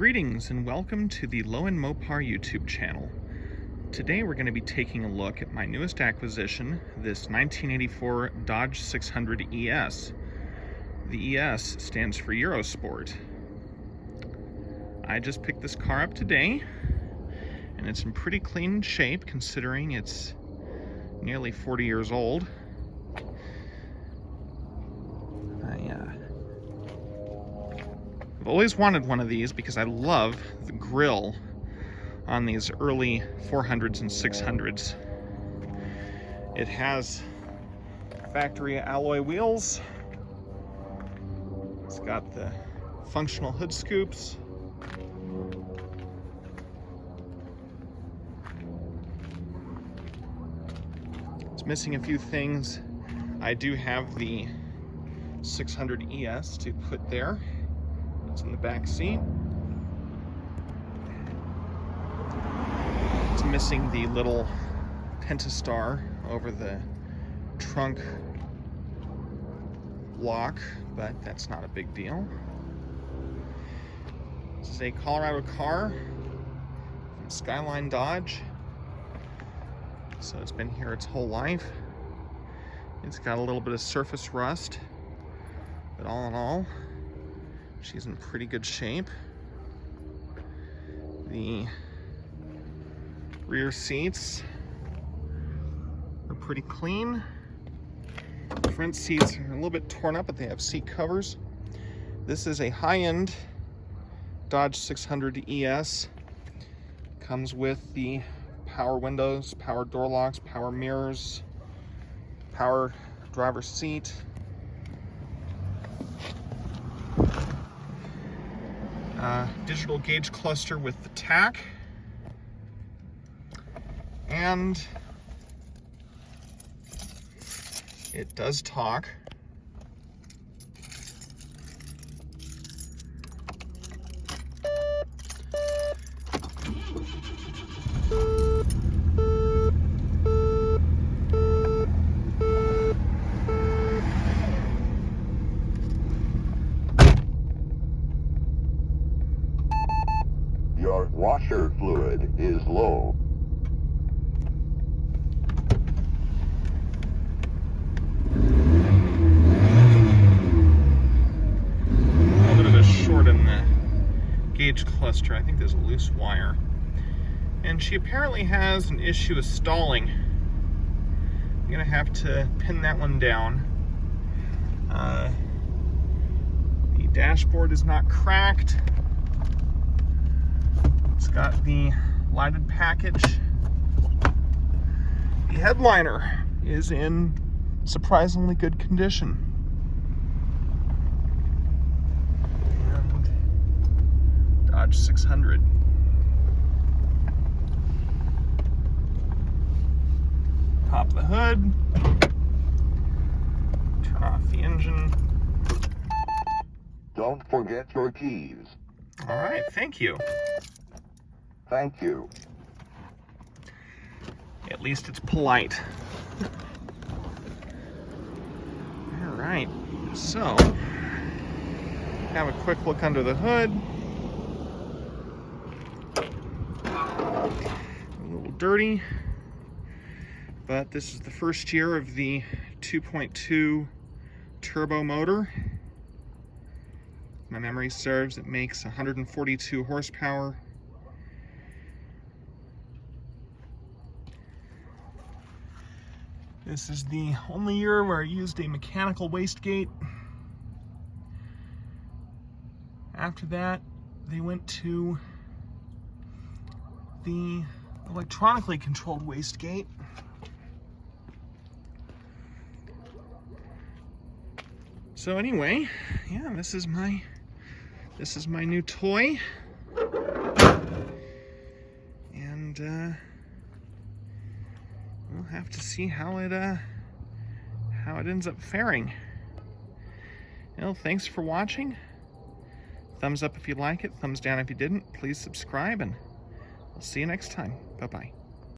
Greetings and welcome to the Low and Mopar YouTube channel. Today we're going to be taking a look at my newest acquisition, this 1984 Dodge 600 ES. The ES stands for Eurosport. I just picked this car up today and it's in pretty clean shape considering it's nearly 40 years old. I've always wanted one of these because I love the grille on these early 400s and 600s. It has factory alloy wheels. It's got the functional hood scoops. It's missing a few things. I do have the 600 ES to put there. It's in the back seat. It's missing the little Pentastar over the trunk lock, but that's not a big deal. This is a Colorado car from Skyline Dodge. So it's been here its whole life. It's got a little bit of surface rust, but all in all, she's in pretty good shape. The rear seats are pretty clean. The front seats are a little bit torn up, but they have seat covers. This is a high-end Dodge 600 ES. Comes with the power windows, power door locks, power mirrors, power driver's seat. Digital gauge cluster with the tach, and it does talk. Your washer fluid is low. A little bit of a short in the gauge cluster. I think there's a loose wire. And she apparently has an issue with stalling. I'm gonna have to pin that one down. The dashboard is not cracked. It's got the lighted package. The headliner is in surprisingly good condition. And Dodge 600. Pop the hood. Turn off the engine. Don't forget your keys. All right, thank you. Thank you. At least it's polite. All right, so have a quick look under the hood. A little dirty, but this is the first year of the 2.2 turbo motor. My memory serves, it makes 142 horsepower. This is the only year where I used a mechanical wastegate. After that, they went to the electronically controlled wastegate. So anyway, yeah, this is my new toy. And we'll have to see how it ends up faring. Well, thanks for watching. Thumbs up if you like it, thumbs down if you didn't. Please subscribe, and I'll see you next time. Bye-bye.